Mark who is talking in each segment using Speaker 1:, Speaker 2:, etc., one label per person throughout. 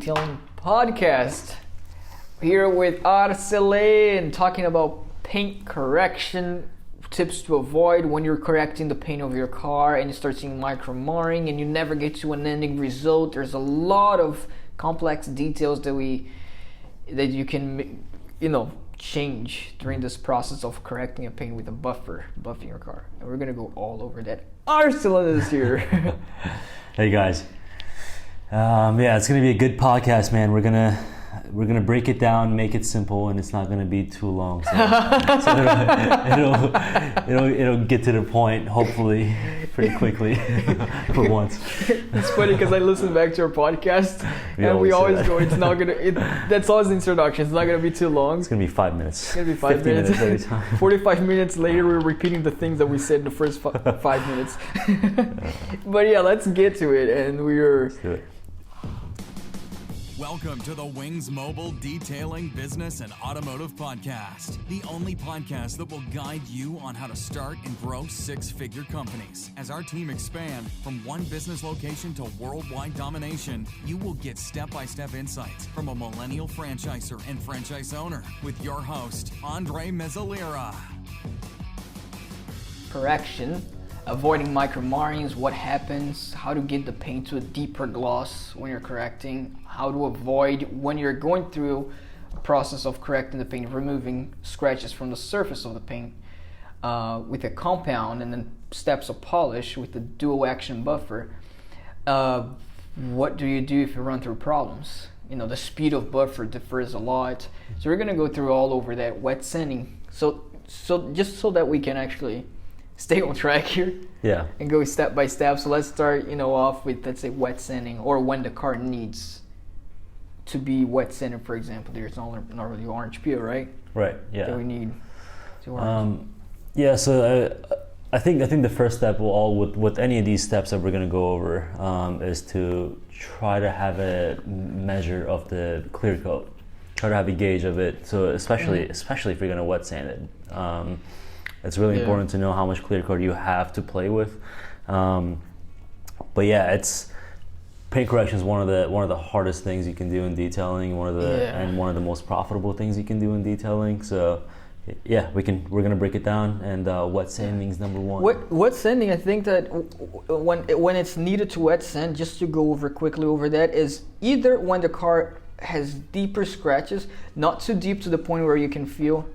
Speaker 1: AutoDetailing podcast. Here with Arsalan talking about paint correction, tips to avoid when you're correcting the paint of your car and you start seeing micro marring and you never get to an ending result. There's a lot of complex details that you can change during this process of correcting a paint with a buffing your car. And we're gonna go all over that. Arsalan is here.
Speaker 2: Hey guys. It's gonna be a good podcast, man. We're gonna break it down, make it simple, and it's not gonna be too long. So it'll get to the point, hopefully, pretty quickly for once.
Speaker 1: It's funny because I listen back to our podcast, and we always go. It's not gonna. That's always the introduction. It's not gonna be too long.
Speaker 2: It's gonna be 5 minutes.
Speaker 1: It's gonna be 5 minutes.
Speaker 2: every time.
Speaker 1: 45 minutes later, we're repeating the things that we said in the first 5 minutes. But yeah, let's get to it, and
Speaker 2: Let's do it.
Speaker 3: Welcome to the Wings Mobile Detailing Business and Automotive Podcast, the only podcast that will guide you on how to start and grow six-figure companies. As our team expand from one business location to worldwide domination, you will get step-by-step insights from a millennial franchisor and franchise owner with your host, Mezalira.
Speaker 1: Correction, avoiding micro marrings, what happens, how to get the paint to a deeper gloss when you're correcting, how to avoid when you're going through a process of correcting the paint, removing scratches from the surface of the paint with a compound, and then steps of polish with the dual action buffer. What do you do if you run through problems? The speed of buffer differs a lot. So we're gonna go through all over that. Wet sanding. So just so that we can actually stay on track here.
Speaker 2: Yeah. And
Speaker 1: go step by step. So let's start, off with, let's say, wet sanding, or when the car needs to be wet sanded, for example. There's not really orange peel, right?
Speaker 2: Right. Yeah.
Speaker 1: That we need to
Speaker 2: So I think the first step with any of these steps that we're gonna go over is to try to have a measure of the clear coat. Try to have a gauge of it. So especially if you're gonna wet sand it. It's really important to know how much clear coat you have to play with. It's paint correction is one of the hardest things you can do in detailing. One of the most profitable things you can do in detailing. So we're gonna break it down. And wet sanding is number one.
Speaker 1: Wet sanding, I think that when it's needed to wet sand, just to go quickly over that, is either when the car has deeper scratches, not too deep to the point where you can feel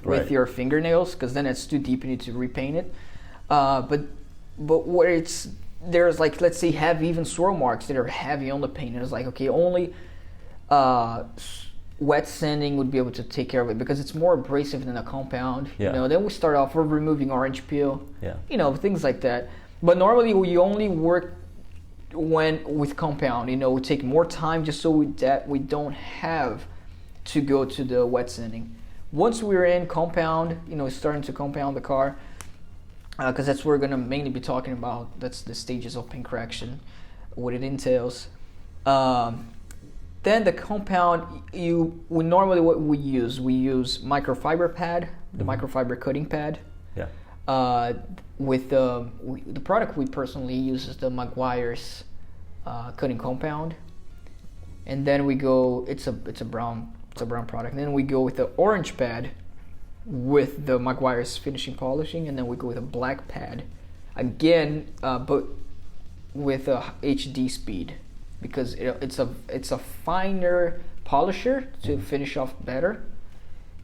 Speaker 1: with your fingernails, because then it's too deep, you need to repaint it. But where there's like, let's say, heavy, even swirl marks that are heavy on the paint, and it's like, okay, only wet sanding would be able to take care of it, because it's more abrasive than a compound. Then we start off with removing orange peel, things like that. But normally we only work with compound. We take more time just so that we don't have to go to the wet sanding. Once we're in compound, starting to compound the car, because that's what we're going to mainly be talking about. That's the stages of paint correction, what it entails. Then the compound, what we use microfiber pad, the microfiber cutting pad. Yeah. With the product we personally use is the Maguire's cutting compound, and then we go. It's a brown product. And then we go with the orange pad with the Maguire's finishing polishing, and then we go with a black pad again, but with a HD speed, because it's a finer polisher to finish off better,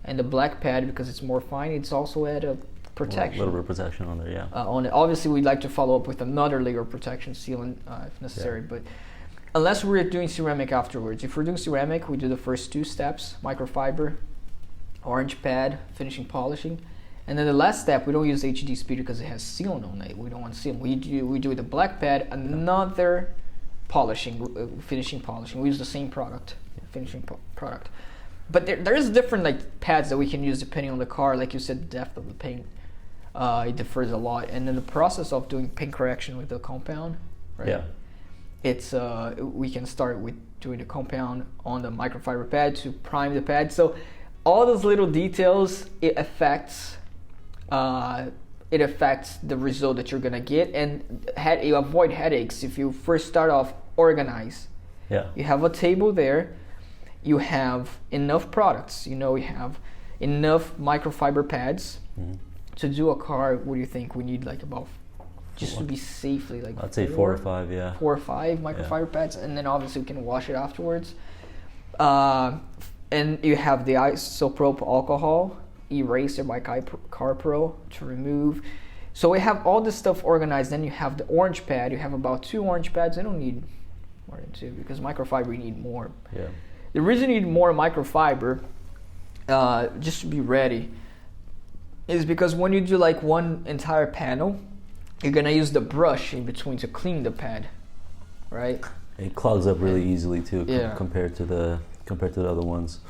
Speaker 1: and the black pad, because it's more fine, it's also at a protection.
Speaker 2: A little bit of protection on there, yeah.
Speaker 1: On it. Obviously, we'd like to follow up with another layer of protection sealant if necessary, but unless we're doing ceramic afterwards. If we're doing ceramic, we do the first two steps: microfiber, orange pad, finishing polishing, and then the last step, we don't use HD speed because it has sealant on it. We don't want sealant. We do the black pad, another polishing, finishing polishing. We use the same product, finishing product. But there is different pads that we can use depending on the car. Like you said, the depth of the paint, it differs a lot. And then the process of doing paint correction with the compound, right? Yeah. It's we can start with doing the compound on the microfiber pad to prime the pad. So all those little details, it affects the result that you're gonna get, and you avoid headaches if you first start off organized
Speaker 2: Yeah.
Speaker 1: You have a table there. You have enough products. You have enough microfiber pads to do a car. What do you think we need? Like about just to be safely like.
Speaker 2: I'd say 4 or 5. Yeah.
Speaker 1: 4 or 5 microfiber pads, and then obviously we can wash it afterwards. And you have the isopropyl alcohol eraser by Car Pro to remove. So we have all this stuff organized. Then you have the orange pad. You have about 2 orange pads. I don't need more than 2 because microfiber you need more.
Speaker 2: Yeah.
Speaker 1: The reason you need more microfiber, just to be ready, is because when you do like one entire panel, you're gonna use the brush in between to clean the pad, right?
Speaker 2: It clogs up really easily too, compared to the other ones.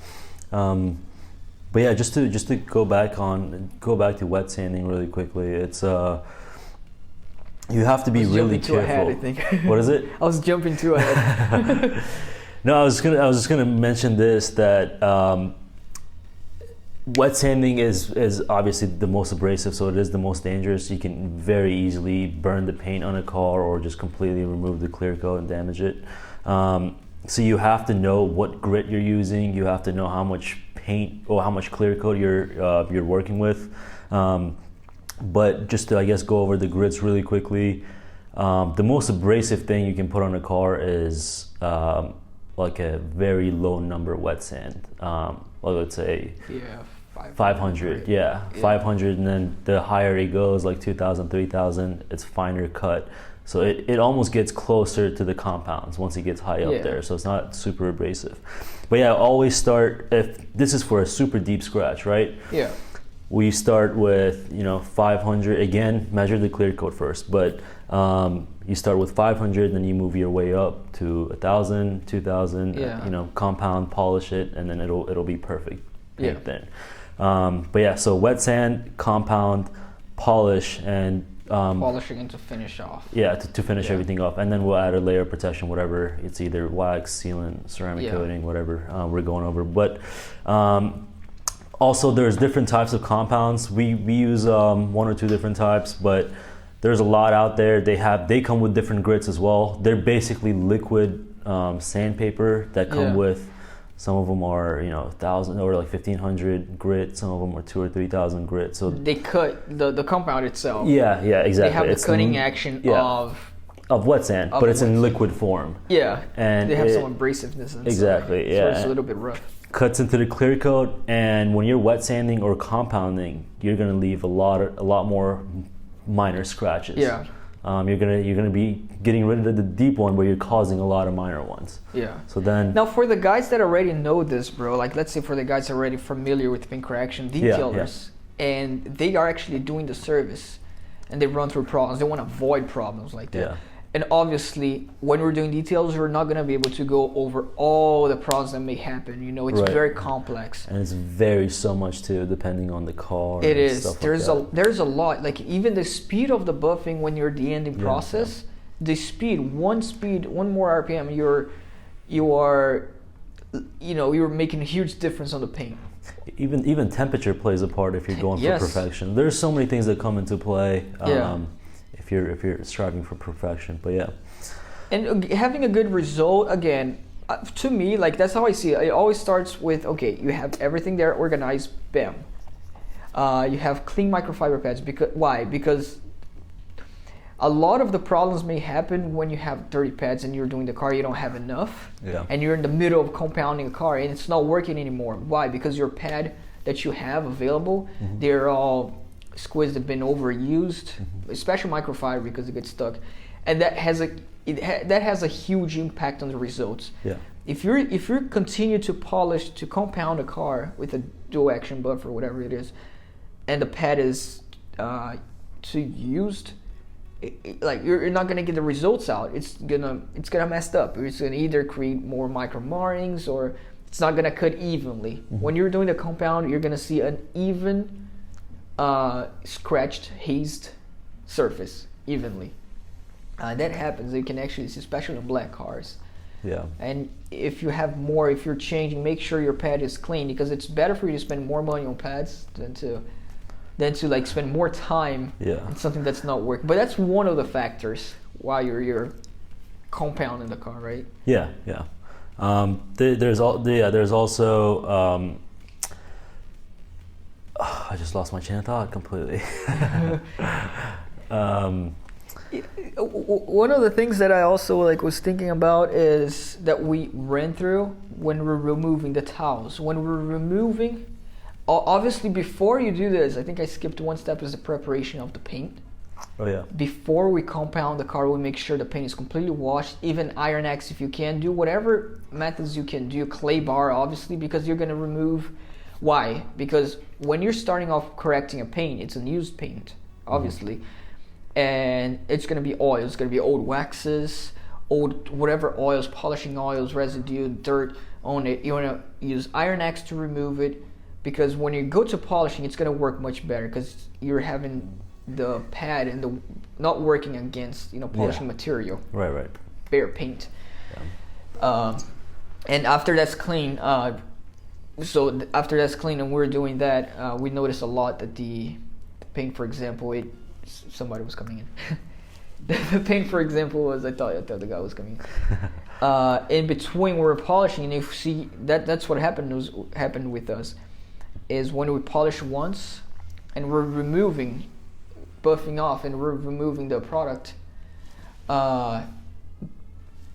Speaker 2: But yeah, just to go back to wet sanding really quickly. It's you have to be really careful.
Speaker 1: Ahead, I think.
Speaker 2: What is it?
Speaker 1: I was jumping too ahead.
Speaker 2: No, I was just gonna mention this, that wet sanding is obviously the most abrasive, so it is the most dangerous. You can very easily burn the paint on a car or just completely remove the clear coat and damage it. So you have to know what grit you're using. You have to know how much paint or how much clear coat you're working with. But just to, I guess, go over the grits really quickly, the most abrasive thing you can put on a car is like a very low number wet sand. Let's say 500. Yeah, 500, and then the higher it goes, like 2,000, 3,000, it's finer cut. So it almost gets closer to the compounds once it gets high up there. So it's not super abrasive. But yeah, always start, if this is for a super deep scratch, right?
Speaker 1: Yeah.
Speaker 2: We start with 500. Again, measure the clear coat first, but you start with 500, then you move your way up to 1,000, 2,000. Compound, polish it, and then it'll be perfect paint then. But yeah, so wet sand, compound, polish, and
Speaker 1: polishing and to finish off.
Speaker 2: Yeah, to finish everything off, and then we'll add a layer of protection, whatever. It's either wax, sealant, ceramic coating, whatever we're going over. But also, there's different types of compounds. We use 1 or 2 different types, but there's a lot out there. They come with different grits as well. They're basically liquid sandpaper that come with. Some of them are 1,000 or like 1,500 grit. Some of them are 2,000 or 3,000 grit. So
Speaker 1: they cut the compound itself.
Speaker 2: Yeah, exactly.
Speaker 1: They have the cutting action
Speaker 2: of wet sand, but it's in liquid form.
Speaker 1: Yeah,
Speaker 2: and
Speaker 1: they have some abrasiveness inside.
Speaker 2: Exactly.
Speaker 1: So it's a little bit rough.
Speaker 2: Cuts into the clear coat, and when you're wet sanding or compounding, you're gonna leave a lot more minor scratches.
Speaker 1: Yeah.
Speaker 2: You're gonna be getting rid of the deep one, where you're causing a lot of minor ones.
Speaker 1: Yeah.
Speaker 2: So then
Speaker 1: now for the guys that already know this, bro, like let's say for the guys already familiar with paint correction, detailers, and they are actually doing the service, and they run through problems. They want to avoid problems like that.
Speaker 2: Yeah.
Speaker 1: And obviously, when we're doing details, we're not gonna be able to go over all the problems that may happen. It's very complex.
Speaker 2: And it's very so much too, depending on the car.
Speaker 1: It is.
Speaker 2: Stuff
Speaker 1: There's
Speaker 2: like
Speaker 1: a lot. Like even the speed of the buffing when you're the ending process, the speed, one more RPM, you're making a huge difference on the paint.
Speaker 2: Even temperature plays a part if you're going for perfection. There's so many things that come into play. If you're striving for perfection, but
Speaker 1: and having a good result, again, to me, like that's how I see it. It always starts with, okay, you have everything there organized, bam. You have clean microfiber pads. Because a lot of the problems may happen when you have dirty pads and you're doing the car, you don't have enough, and you're in the middle of compounding a car and it's not working anymore. Why? Because your pad that you have available, they're all squids have been overused, especially microfiber, because it gets stuck, and that has a huge impact on the results.
Speaker 2: Yeah.
Speaker 1: If you continue to compound a car with a dual action buffer, whatever it is, and the pad is too used, you're not gonna get the results out. It's gonna mess up. It's gonna either create more micro markings or it's not gonna cut evenly. When you're doing the compound, you're gonna see an even scratched, hazed surface evenly. That happens. You can actually see, especially in black cars.
Speaker 2: Yeah.
Speaker 1: And if you're changing, make sure your pad is clean, because it's better for you to spend more money on pads than to like spend more time in something that's not working. But that's one of the factors why you're compounding the car, right?
Speaker 2: Yeah. There's also. I just lost my chain of thought completely.
Speaker 1: One of the things that I also was thinking about is that we ran through when we're removing the towels. When we're removing, obviously before you do this, I think I skipped one step, is the preparation of the paint.
Speaker 2: Oh yeah.
Speaker 1: Before we compound the car, we make sure the paint is completely washed, even Iron X if you can. Do whatever methods you can do, clay bar obviously, because you're going to remove. Why? Because when you're starting off correcting a paint, it's unused paint, obviously. And it's going to be oil. It's going to be old waxes, old whatever oils, polishing oils, residue, dirt on it. You want to use Iron X to remove it, because when you go to polishing, it's going to work much better because you're having the pad and the not working against polishing material.
Speaker 2: Right.
Speaker 1: Bare paint. Yeah. And after that's clean, after that's clean and we're doing that, we notice a lot that the paint, for example, somebody was coming in. The paint, for example, was I thought the guy was coming in. In between we're polishing, and if you see that's what happened with us, is when we polish once and we're buffing off and we're removing the product.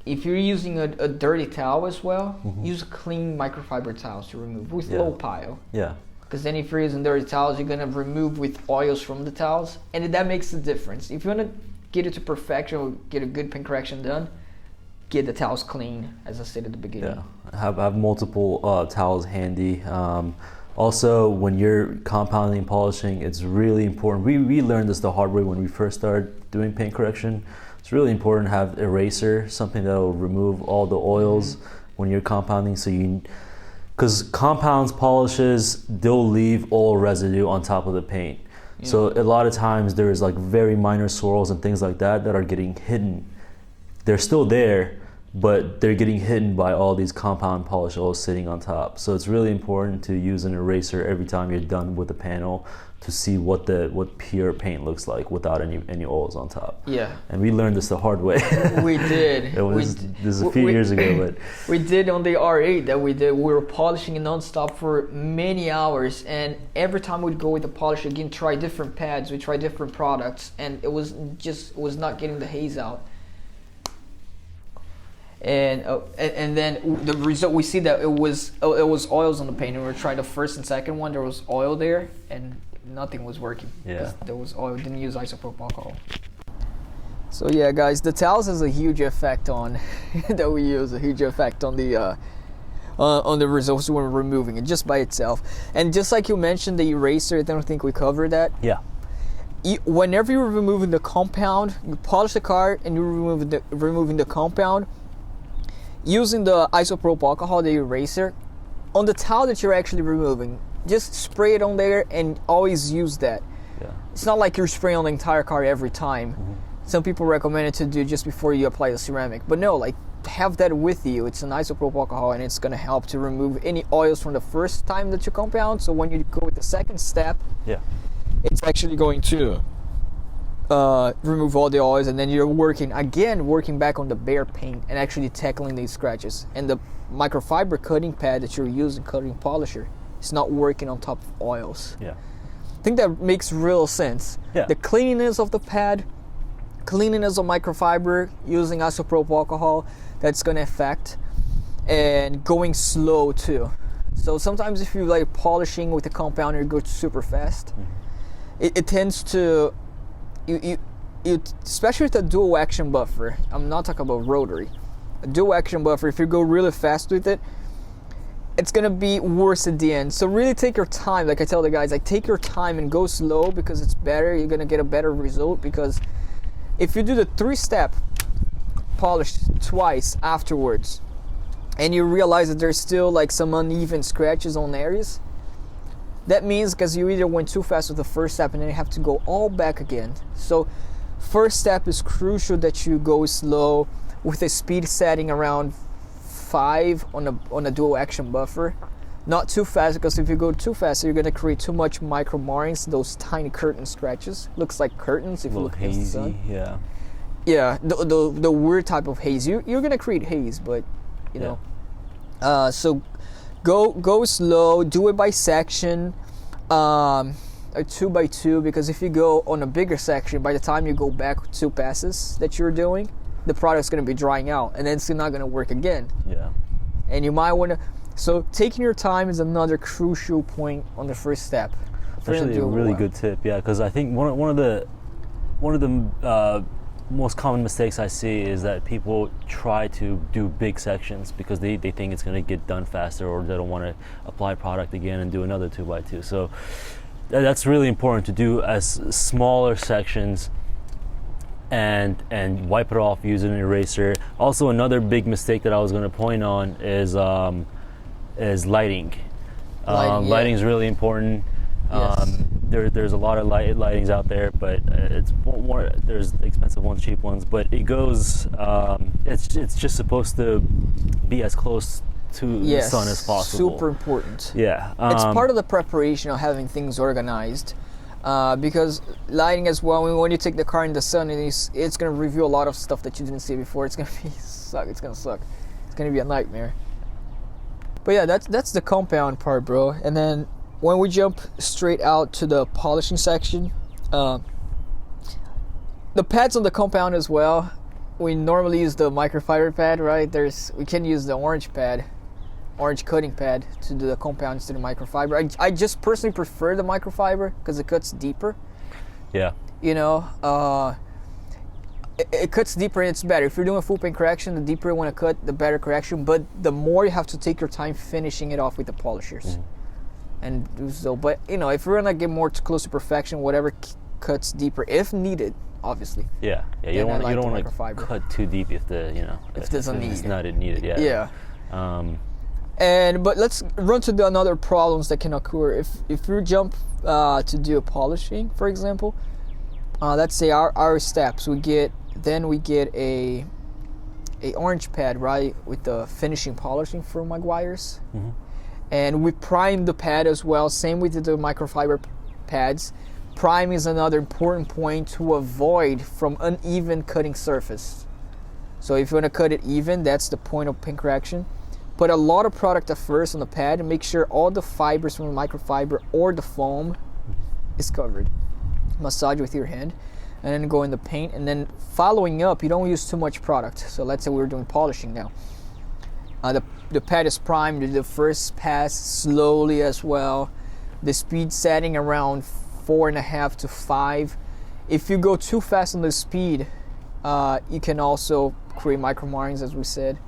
Speaker 1: If you're using a dirty towel as well, use clean microfiber towels to remove with low pile.
Speaker 2: Yeah.
Speaker 1: Because then if you're using dirty towels, you're gonna remove with oils from the towels, and that makes the difference. If you wanna get it to perfection or get a good paint correction done, get the towels clean, as I said at the beginning.
Speaker 2: Yeah. Have multiple towels handy. Also, when you're compounding and polishing, it's really important. We learned this the hard way when we first started doing paint correction. It's really important to have eraser, something that will remove all the oils when you're compounding. Because compounds, polishes, they'll leave oil residue on top of the paint. Yeah. So a lot of times there's very minor swirls and things like that are getting hidden. They're still there, but they're getting hidden by all these compound polish oils sitting on top. So it's really important to use an eraser every time you're done with the panel to see what pure paint looks like without any oils on top.
Speaker 1: Yeah.
Speaker 2: And we learned this the hard way.
Speaker 1: We did.
Speaker 2: This is a few years ago, but
Speaker 1: we did on the R8 that we did. We were polishing it nonstop for many hours, and every time we'd go with the polish again, try different pads, we try different products, and it was not getting the haze out. And then the result, we see that it was oils on the paint, and we were trying the first and second one, there was oil there, and nothing was working.
Speaker 2: Yeah.
Speaker 1: There was oil. Didn't use isopropyl alcohol. So yeah, guys, the towels has a huge effect on that we use, a huge effect on the results when we're removing it just by itself. And just like you mentioned, the eraser, I don't think we covered that.
Speaker 2: Yeah.
Speaker 1: Whenever you're removing the compound, you polish the car and you're removing the compound, using the isopropyl alcohol, the eraser, on the towel that you're actually removing, just spray it on there and always use that.
Speaker 2: Yeah.
Speaker 1: It's not like you're spraying on the entire car every time. Some people recommend it to do just before you apply the ceramic, but no, have that with you. It's an isopropyl alcohol, and it's going to help to remove any oils from the first time that you compound. So when you go with the second step, it's actually going to remove all the oils, and then you're working back on the bare paint and actually tackling these scratches. And the microfiber cutting pad that you're using, cutting polisher, it's not working on top of oils.
Speaker 2: Yeah.
Speaker 1: I think that makes real sense.
Speaker 2: Yeah.
Speaker 1: The cleanliness of the pad, cleanliness of microfiber, using isopropyl alcohol, that's going to affect, and going slow too. So sometimes if you polishing with a compounder, you go super fast. It tends to, you especially with a dual action buffer. I'm not talking about rotary. A dual action buffer, if you go really fast with it, it's gonna be worse at the end. So really take your time. Like I tell the guys, take your time and go slow, because it's better. You're gonna get a better result, because if you do the 3-step polish twice afterwards, and you realize that there's still some uneven scratches on areas, that means because you either went too fast with the first step and then you have to go all back again. So first step is crucial that you go slow with a speed setting around 5 on a dual action buffer. Not too fast, because if you go too fast, you're going to create too much micro markings, those tiny curtain scratches. Looks like curtains if you look at the sun.
Speaker 2: Yeah,
Speaker 1: the weird type of haze. You're going to create haze, but you know, So go slow, do it by section, or 2x2, because if you go on a bigger section, by the time you go back 2 passes that you're doing, the product's going to be drying out, and then it's not going to work again.
Speaker 2: Yeah.
Speaker 1: And you might want to, so taking your time is another crucial point on the first step.
Speaker 2: That's actually a really good tip, yeah, because I think one of the most common mistakes I see is that people try to do big sections because they think it's going to get done faster, or they don't want to apply product again and do another 2x2. So that's really important to do as smaller sections and wipe it off using an eraser. Also, another big mistake that I was going to point on is lighting. Lighting is really important.
Speaker 1: Yes.
Speaker 2: There's a lot of lightings out there, but it's more. There's expensive ones, cheap ones, but it goes. It's just supposed to be as close to the sun as possible.
Speaker 1: Super important.
Speaker 2: Yeah,
Speaker 1: it's part of the preparation of having things organized, because lighting as well. When you take the car in the sun, it's going to reveal a lot of stuff that you didn't see before. It's going to suck. It's going to suck. It's going to be a nightmare. But yeah, that's the compound part, bro. And then when we jump straight out to the polishing section, the pads on the compound as well, we normally use the microfiber pad, right? We can use the orange coating pad to do the compound instead of microfiber. I just personally prefer the microfiber because it cuts deeper.
Speaker 2: Yeah.
Speaker 1: You know, it cuts deeper and it's better. If you're doing a full paint correction, the deeper you want to cut, the better correction. But the more you have to take your time finishing it off with the polishers. And do so. But you know, if you're gonna get more close to perfection, whatever cuts deeper if needed, obviously.
Speaker 2: Yeah. You don't want to cut too deep if
Speaker 1: there's a need.
Speaker 2: It's not needed. Yeah.
Speaker 1: But let's run to the another problems that can occur if you jump to do a polishing, for example. Let's say our steps, we get a orange pad, right, with the finishing polishing from Maguire's. And we prime the pad as well, same with the microfiber pads. Prime is another important point to avoid from uneven cutting surface. So if you want to cut it even, that's the point of paint correction. Put a lot of product at first on the pad and make sure all the fibers from the microfiber or the foam is covered. Massage with your hand and then go in the paint, and then following up, you don't use too much product. So let's say we're doing polishing now. The pad is primed, the first pass slowly as well. The speed setting around 4.5 to 5. If you go too fast on the speed, you can also create micro markings, as we said.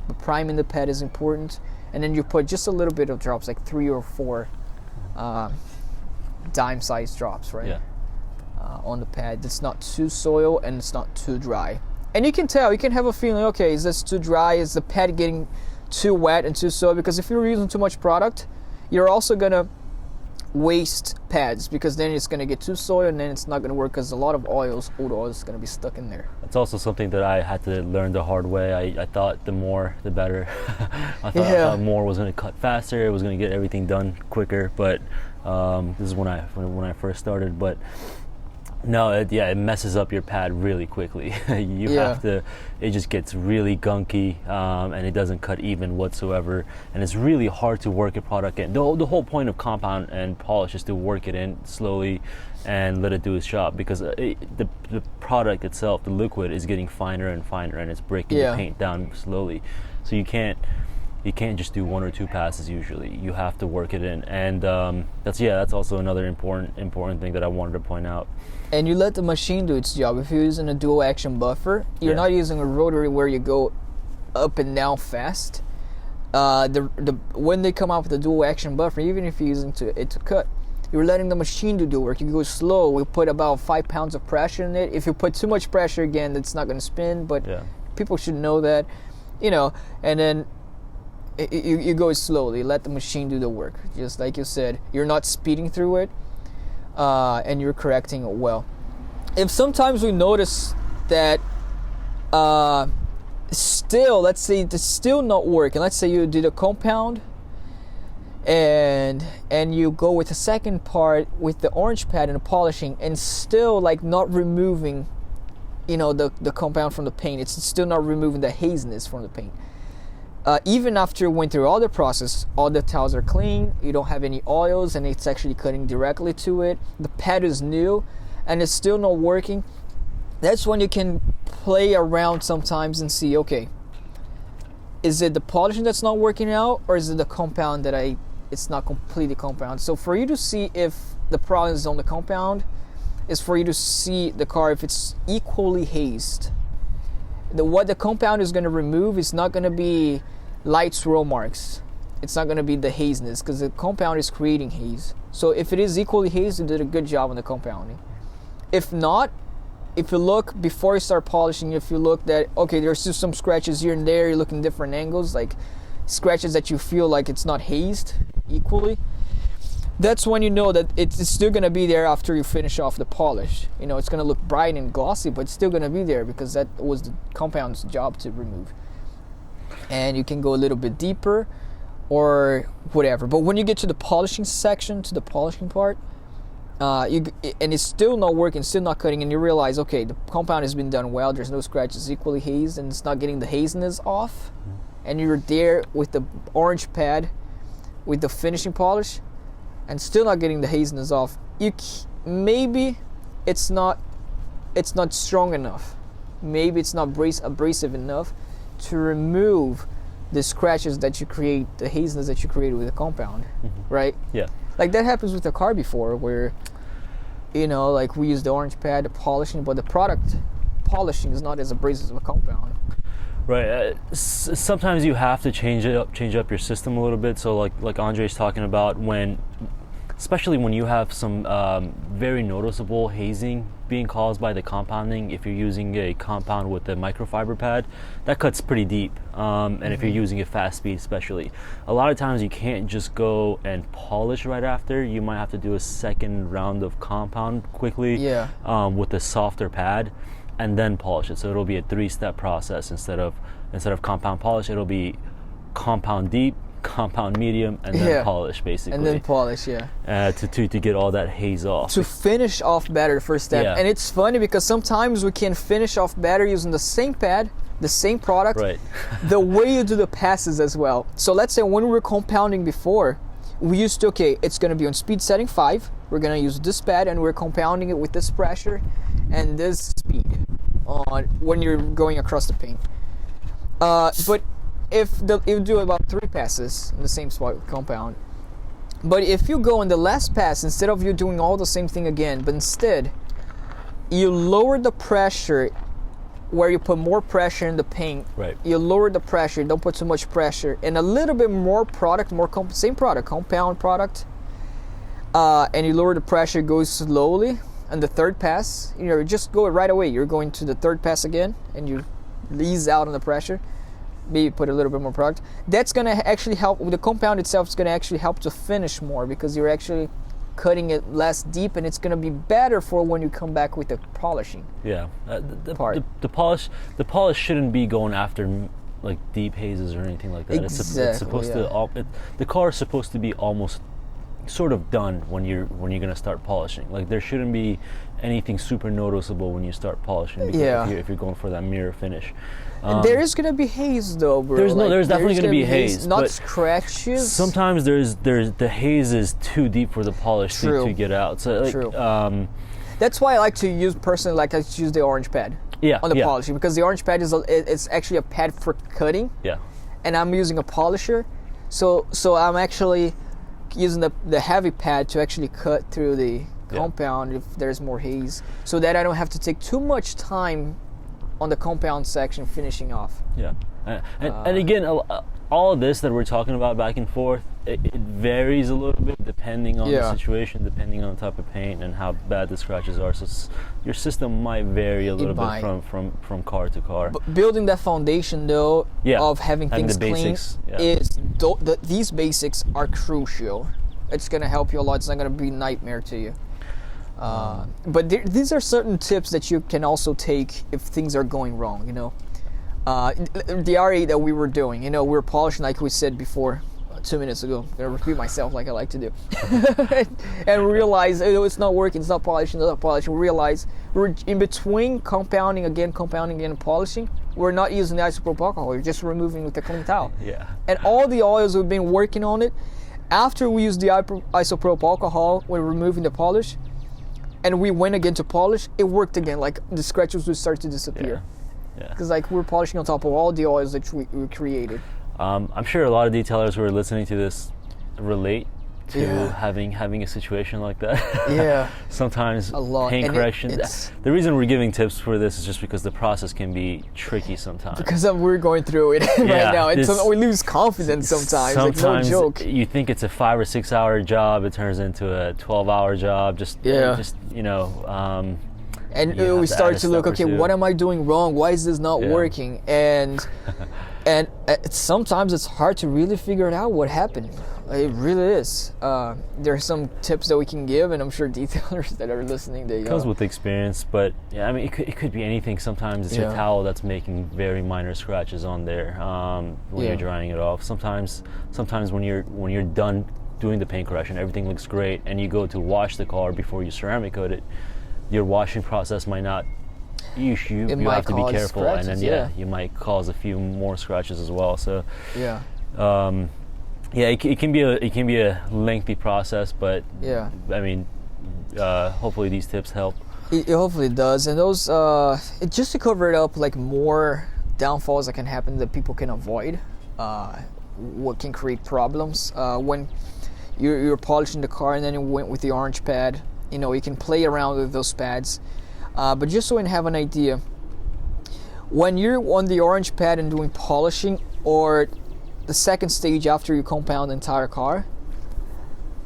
Speaker 1: But priming the pad is important. And then you put just a little bit of drops, like 3 or 4 dime-sized drops, right?
Speaker 2: Yeah.
Speaker 1: On the pad. That's not too soil and it's not too dry. And you can tell, you can have a feeling, okay, is this too dry? Is the pad getting too wet and too soil? Because if you're using too much product, you're also going to waste pads, because then it's going to get too soil and then it's not going to work, because a lot of old oil is going to be stuck in there.
Speaker 2: It's also something that I had to learn the hard way. I thought the more the better. I thought more was going to cut faster, it was going to get everything done quicker, but this is when I first started. But no, it messes up your pad really quickly. Have to, it just gets really gunky, and it doesn't cut even whatsoever, and it's really hard to work a product in. The whole point of compound and polish is to work it in slowly and let it do its job, because the product itself, the liquid, is getting finer and finer, and it's breaking the paint down slowly. So you can't just do 1 or 2 passes usually. You have to work it in, and that's also another important thing that I wanted to point out.
Speaker 1: And you let the machine do its job. If you're using a dual action buffer, you're not using a rotary where you go up and down fast. When they come out with a dual action buffer, even if you're using it to cut, you're letting the machine do the work. You go slow. We put about 5 pounds of pressure in it. If you put too much pressure, again, it's not going to spin. But people should know that, and then you go slowly. Let the machine do the work. Just like you said, you're not speeding through it. And you're correcting it well. If sometimes we notice that let's say it's still not working. Let's say you did a compound and you go with the second part with the orange pad and the polishing, and still like not removing, the compound from the paint. It's still not removing the haziness from the paint. even after you went through all the process, all the tiles are clean, you don't have any oils, and it's actually cutting directly to it, the pad is new and it's still not working, that's when you can play around sometimes and see, okay, is it the polishing that's not working out, or is it the compound that it's not completely compound? So for you to see if the problem is on the compound, is for you to see the car if it's equally hazed. What the compound is going to remove is not going to be light swirl marks. It's not going to be the haziness, because the compound is creating haze. So if it is equally hazed, you did a good job on the compounding. If not, if you look before you start polishing, if you look that, okay, there's still some scratches here and there, you're looking different angles, like scratches that you feel like it's not hazed equally, that's when you know that it's still going to be there after you finish off the polish. You know, it's going to look bright and glossy, but it's still going to be there because that was the compound's job to remove. And you can go a little bit deeper or whatever. But when you get to the polishing section, to the polishing part, and it's still not working, still not cutting, and you realize, okay, the compound has been done well, there's no scratches, equally hazed, and it's not getting the haziness off, and you're there with the orange pad with the finishing polish and still not getting the haziness off, maybe it's not strong enough, maybe it's not abrasive enough to remove the scratches that you create, the haziness that you create with the compound, right?
Speaker 2: Yeah.
Speaker 1: Like that happens with the car before, where, you know, like we use the orange pad, the polishing, but the product polishing is not as abrasive as a compound.
Speaker 2: Right. Sometimes you have to change up your system a little bit. So like Andre's talking about, especially when you have some very noticeable hazing being caused by the compounding, if you're using a compound with a microfiber pad, that cuts pretty deep. And if you're using a fast speed especially, a lot of times you can't just go and polish right after. You might have to do a second round of compound quickly with a softer pad, and then polish it. So it'll be a 3-step process instead of compound polish. It'll be compound deep, compound medium, and then polish, basically.
Speaker 1: And then polish,
Speaker 2: to get all that haze off.
Speaker 1: To finish off better, the first step. And it's funny because sometimes we can finish off better using the same pad, the same product,
Speaker 2: right.
Speaker 1: The way you do the passes as well. So let's say when we were compounding before, we used to, okay, it's going to be on speed setting 5. We're going to use this pad and we're compounding it with this pressure and this speed on when you're going across the paint. But if you do about 3 passes in the same spot with compound, but if you go in the last pass, instead of you doing all the same thing again, but instead you lower the pressure where you put more pressure in the paint,
Speaker 2: right.
Speaker 1: You lower the pressure, don't put too much pressure, and a little bit more product, same product, compound product, and you lower the pressure, goes slowly, and the third pass, you know, just go right away, you're going to the third pass again, and you ease out on the pressure, maybe put a little bit more product. That's going to actually help, the compound itself is going to actually help to finish more, because you're actually cutting it less deep, and it's going to be better for when you come back with the polishing.
Speaker 2: Yeah, the polish shouldn't be going after like deep hazes or anything like that.
Speaker 1: Exactly,
Speaker 2: it's supposed to the car is supposed to be almost sort of done when you're going to start polishing. Like there shouldn't be anything super noticeable when you start polishing, because if you're going for that mirror finish.
Speaker 1: There is gonna be haze though, bro.
Speaker 2: There's definitely gonna be haze,
Speaker 1: not scratches.
Speaker 2: Sometimes there's the haze is too deep for the polish to get out. So like,
Speaker 1: that's why I like to use personally. Like I use the orange pad on the polishing, because the orange pad it's actually a pad for cutting.
Speaker 2: Yeah.
Speaker 1: And I'm using a polisher, so I'm actually using the heavy pad to actually cut through the compound if there's more haze, so that I don't have to take too much time on the compound section finishing off.
Speaker 2: Yeah, and again, all of this that we're talking about back and forth, it varies a little bit depending on the situation, depending on the type of paint and how bad the scratches are. So your system might vary a little bit from car to car.
Speaker 1: But building that foundation though, of having things clean, these basics are crucial. It's going to help you a lot. It's not going to be a nightmare to you. But these are certain tips that you can also take if things are going wrong, you know. The R8 that we were doing, you know, we were polishing like we said before 2 minutes ago. I'm going to repeat myself like I like to do. And realize it's not working, it's not polishing. We realize we're in between compounding again, and polishing. we're not using the isopropyl alcohol. We're just removing with a clean towel.
Speaker 2: Yeah.
Speaker 1: And all the oils we've been working on it, after we use the isopropyl alcohol, we're removing the polish, and we went again to polish, it worked again. Like the scratches would start to disappear.
Speaker 2: Yeah.
Speaker 1: Because like we're polishing on top of all the oils that we created.
Speaker 2: I'm sure a lot of detailers who are listening to this relate to having a situation like that.
Speaker 1: Yeah.
Speaker 2: Sometimes
Speaker 1: a lot.
Speaker 2: paint correction. The reason we're giving tips for this is just because the process can be tricky sometimes.
Speaker 1: Because we're going through it right now. We lose confidence sometimes. Like, no joke.
Speaker 2: You think it's a 5 or 6 hour job, it turns into a 12-hour job.
Speaker 1: And we start to look, okay, what am I doing wrong? Why is this not working? And sometimes it's hard to really figure it out what happened. It really is. There are some tips that we can give, and I'm sure detailers that are listening, they
Speaker 2: comes with experience. But yeah, I mean, it could be anything. Sometimes it's your towel that's making very minor scratches on there when you're drying it off. Sometimes when you're done doing the paint correction, everything looks great, and you go to wash the car before you ceramic coat it. Your washing process might not. You have to be careful,
Speaker 1: scratches,
Speaker 2: and then you might cause a few more scratches as well. So it can be a lengthy process, but I mean, hopefully these tips help.
Speaker 1: It hopefully does, and those just to cover it up, like more downfalls that can happen that people can avoid. What can create problems when you're polishing the car and then you went with the orange pad. You can play around with those pads, but just so you have an idea, when you're on the orange pad and doing polishing, or the second stage after you compound the entire car,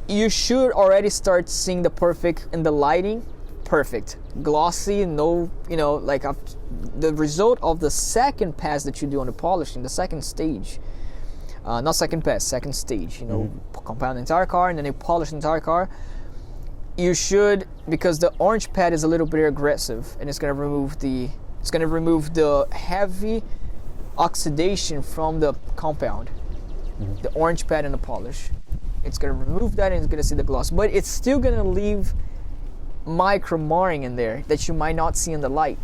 Speaker 1: you should already start seeing the perfect in the lighting, perfect, glossy, no, the result of the second pass that you do on the polishing, the second stage, not second pass, second stage, compound the entire car and then you polish the entire car. You should, because the orange pad is a little bit aggressive and it's going to remove the heavy oxidation from the compound. The orange pad and the polish, it's going to remove that and it's going to see the gloss, but it's still going to leave micro marring in there that you might not see in the light.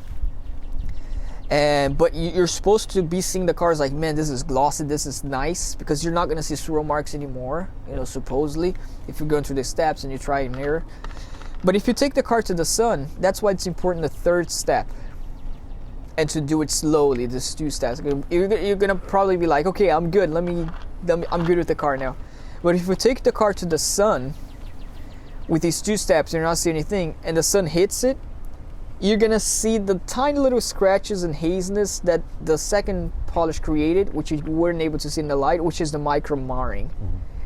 Speaker 1: But you're supposed to be seeing the cars like, man, this is glossy, this is nice, because you're not going to see swirl marks anymore, supposedly, if you're going through the steps and you try it mirror. But if you take the car to the sun, that's why it's important, the third step, and to do it slowly, the 2 steps. You're going to probably be like, okay, I'm good, I'm good with the car now. But if you take the car to the sun with these 2 steps and you're not seeing anything, and the sun hits it, you're gonna see the tiny little scratches and haziness that the second polish created, which you weren't able to see in the light, which is the micro marring.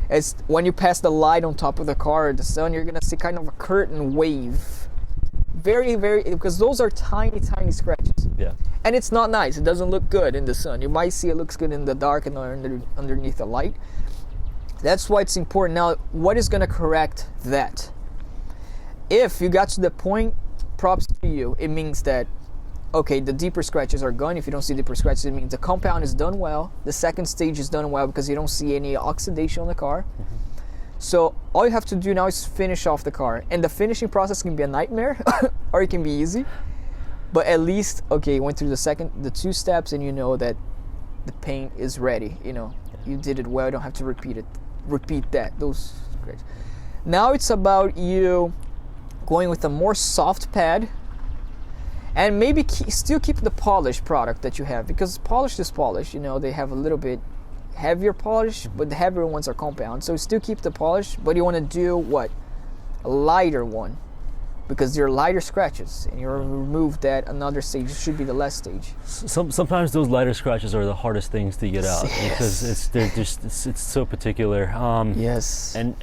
Speaker 1: As when you pass the light on top of the car or the sun, you're gonna see kind of a curtain wave. Very, very, because those are tiny, tiny scratches.
Speaker 2: Yeah.
Speaker 1: And it's not nice. It doesn't look good in the sun. You might see it looks good in the dark and underneath the light. That's why it's important. Now, what is gonna correct that? If you got to the point, props to you, it means that, okay, the deeper scratches are gone. If you don't see deeper scratches, it means the compound is done well. The second stage is done well because you don't see any oxidation on the car. So all you have to do now is finish off the car. And the finishing process can be a nightmare or it can be easy. But at least, okay, you went through the 2 steps and you know that the paint is ready. You did it well. You don't have to repeat those scratches. Now it's about you going with a more soft pad, and maybe still keep the polished product that you have, because polish is polish. They have a little bit heavier polish, but the heavier ones are compound. So still keep the polish, but you want to do a lighter one, because they're lighter scratches, and you remove that. Another stage should be the last stage.
Speaker 2: Sometimes those lighter scratches are the hardest things to get out, because it's so particular.
Speaker 1: Yes.
Speaker 2: And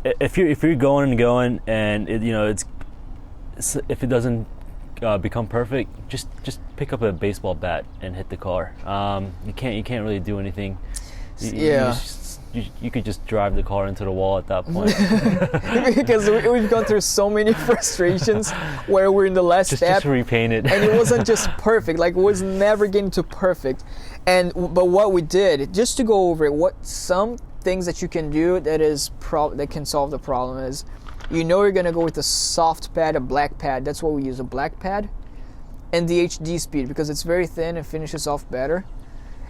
Speaker 2: if you're going and if it doesn't become perfect, just pick up a baseball bat and hit the car. You can't really do anything. You could just drive the car into the wall at that point.
Speaker 1: Because we've gone through so many frustrations where we're in the last step.
Speaker 2: Just repaint it.
Speaker 1: And it wasn't just perfect. Like, it was never getting to perfect. But what we did, just to go over it, what some things that you can do that can solve the problem is, you're going to go with a soft pad, a black pad. That's what we use, a black pad. and the HD speed, because it's very thin and finishes off better.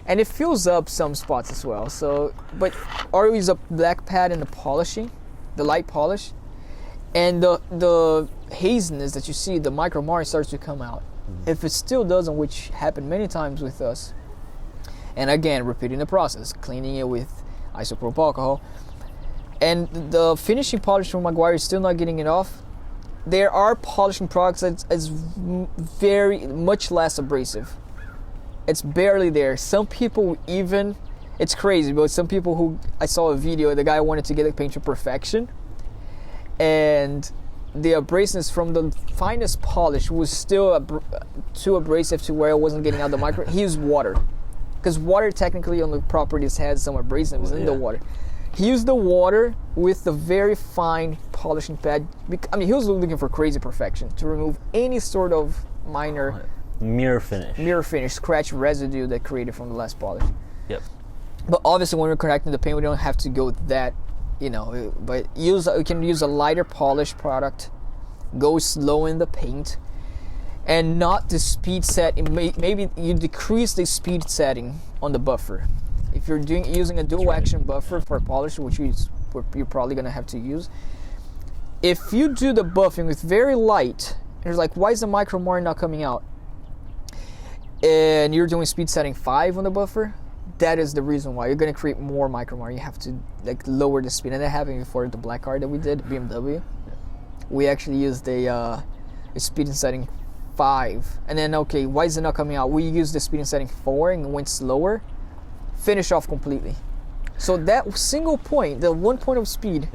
Speaker 1: And it fills up some spots as well. So, but always a black pad in the polishing, the light polish, and the haziness that you see, the micro marring starts to come out. If it still doesn't, which happened many times with us, and again, repeating the process, cleaning it with isopropyl alcohol, and the finishing polish from Maguire is still not getting it off. There are polishing products that's very much less abrasive. It's barely there. Some people even, it's crazy, but some people who, I saw a video, the guy wanted to get the paint to perfection, and the abrasiveness from the finest polish was still too abrasive to where it wasn't getting out the micro. He used water, because water technically on the properties has some abrasiveness in the water. He used the water with the very fine polishing pad. I mean, he was looking for crazy perfection to remove any sort of minor
Speaker 2: mirror finish,
Speaker 1: scratch residue that created from the last polish.
Speaker 2: Yep.
Speaker 1: But obviously, when we're correcting the paint, we don't have to go that, but we can use a lighter polish product, go slow in the paint, and not the speed set. Maybe you decrease the speed setting on the buffer. If you're using a dual action buffer for polish, which you're probably gonna have to use, if you do the buffing with very light, you're like, why is the micro marring not coming out? And you're doing speed setting 5 on the buffer, that is the reason why. You're going to create more micro marring. You have to lower the speed. And that happened before the black car that we did, BMW. We actually used a speed setting 5. And then, okay, why is it not coming out? We used the speed setting 4 and went slower. Finish off completely. So that single point, the 1 point of speed,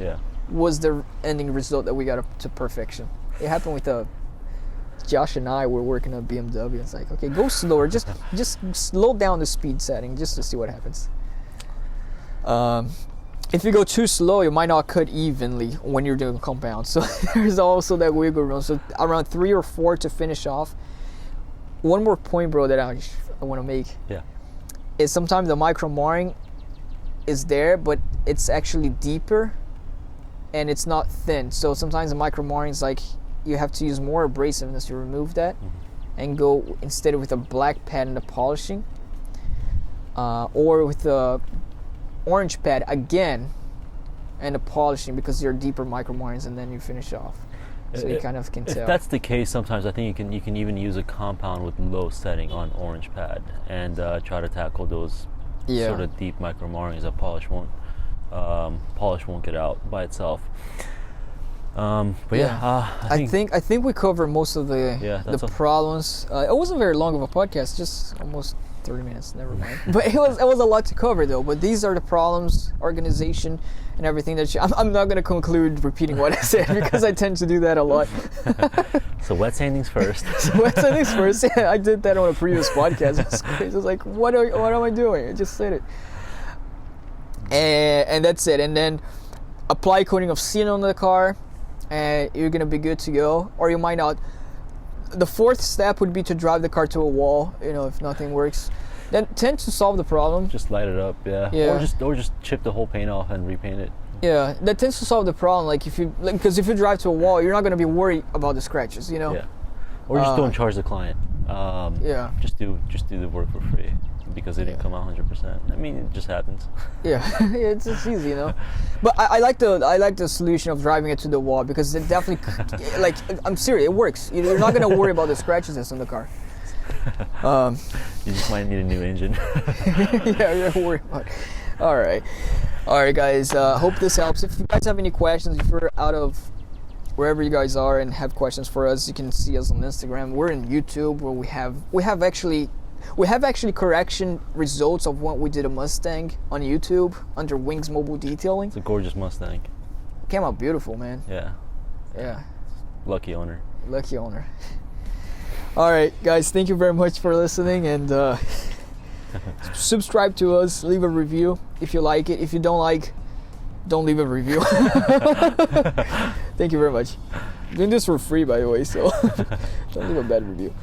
Speaker 1: was the ending result that we got up to perfection. It happened with Josh and I were working on BMW. It's like, okay, go slower. Just slow down the speed setting just to see what happens. If you go too slow, you might not cut evenly when you're doing compound. So there's also that wiggle room. So around 3 or 4 to finish off. One more point, bro, that I want to make. Yeah. Is sometimes the micro marring is there, but it's actually deeper, and it's not thin. So sometimes the micro marring is like, you have to use more abrasiveness to remove that, and go instead with a black pad in the polishing, or with the orange pad again and the polishing, because they're deeper micro marrings, and then you finish off. So you kind of can tell.
Speaker 2: If that's the case, sometimes I think you can even use a compound with low setting on orange pad and try to tackle those sort of deep micro marrings that polish won't get out by itself. I think we covered most of the problems. It wasn't very long of a podcast, just almost 30 minutes. Never mind. But it was a lot to cover though. But these are the problems, organization, and everything that I'm not going to conclude repeating what I said, because I tend to do that a lot. So wet sanding's first.
Speaker 1: Yeah, I did that on a previous podcast. It was crazy. I was like, what am I doing? I just said it. And that's it. And then apply coating of seal on the car, and you're gonna be good to go. Or you might not. The fourth step would be to drive the car to a wall, if nothing works. Then tend to solve the problem.
Speaker 2: Just light it up, or just chip the whole paint off and repaint it.
Speaker 1: Yeah, that tends to solve the problem. Because if you drive to a wall, you're not gonna be worried about the scratches, Yeah.
Speaker 2: Or just don't charge the client. Just do the work for free, because it didn't come out 100%. I mean, it just happens.
Speaker 1: Yeah, it's just easy, But I like the solution of driving it to the wall, because it definitely, I'm serious, it works. You're not gonna worry about the scratches that's on the car.
Speaker 2: You just might need a new engine.
Speaker 1: Yeah, you're worried about it. All right, guys. Hope this helps. If you guys have any questions, if you're out of wherever you guys are and have questions for us, you can see us on Instagram. We're in YouTube, where we have actually correction results of what we did a Mustang on YouTube under Wings Mobile Detailing.
Speaker 2: It's a gorgeous Mustang.
Speaker 1: Came out beautiful, man.
Speaker 2: Yeah. Lucky owner.
Speaker 1: All right, guys. Thank you very much for listening, and subscribe to us. Leave a review if you like it. If you don't like, don't leave a review. Thank you very much. I'm doing this for free, by the way, so don't leave a bad review.